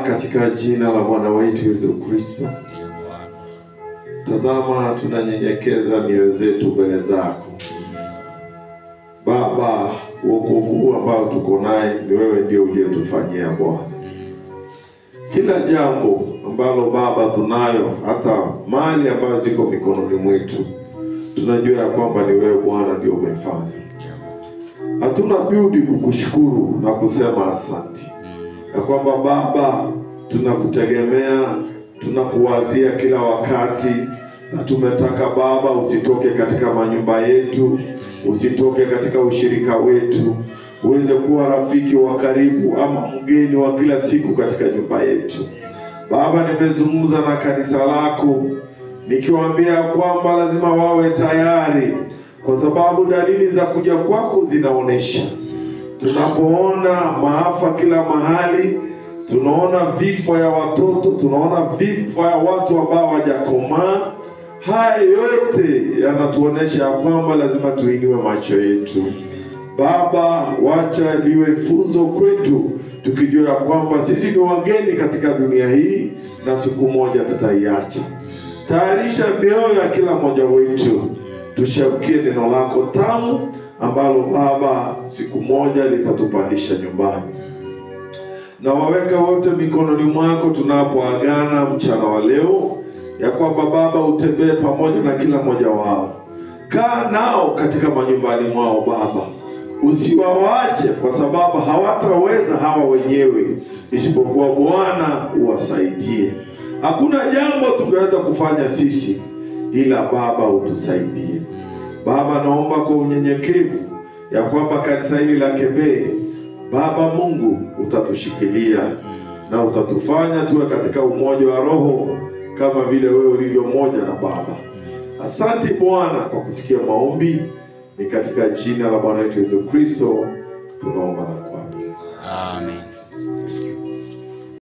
Katika jina la Bwana wetu Yesu Kristo, tazama tunanyenyekeza mioyo zetu mbele zako. Baba, wokovu ambao tuko naye ni wewe ndio uliyotufanyia Bwana. Kila jambo ambalo Baba tunayo, hata mali ambazo ziko mikononi mwetu, tunajua ya kwamba ni wewe Bwana ndio umefanya. Hatuna budi kukushukuru na kusema asante. Ya kwamba Baba, tunakutegemea, tunakuwazia kila wakati, na tumetaka Baba usitoke katika manyumba yetu, usitoke katika ushirika wetu, uweze kuwa rafiki wa karibu ama mgeni wa kila siku katika nyumba yetu. Baba, nimezungumza na kanisa lako nikiwaambia kwamba lazima wawe tayari, kwa sababu dalili za kuja kwako zinaonesha. Tunapoona maafa kila mahali, tunaona vifo ya watoto, tunaona vifo ya watu ambao hawajakomaa, haya yote yanatuonesha kwamba lazima tuinue macho yetu. Baba, wacha liwe funzo kwetu, tukijua kwamba sisi ni wageni katika dunia hii na siku moja tutaiacha. Tayarisha mioyo ya kila mmoja wetu, tushaukie neno lako tamu ambalo Baba siku moja litatupandisha nyumbani. Na waweka wote mikononi mwako tunapoagana mchana wa leo, ya kwamba Baba utembee pamoja na kila mmoja wao. Kaa nao katika manyumbani mwao Baba. Usiwaache, kwa sababu hawataweza hawa wenyewe, isipokuwa Bwana uwasaidie. Hakuna jambo tungeweza kufanya sisi, ila Baba utusaidie. Baba, naomba kwa unyenyekevu ya kwamba kanisa hili la Kebehi, Baba Mungu, utatushikilia na utatufanya tuwe katika umoja wa roho kama vile wewe ulivyo moja na Baba. Asante Bwana kwa kusikia maombi, ni katika jina la Bwana wetu Yesu Kristo tunaomba na kuamini. Amen.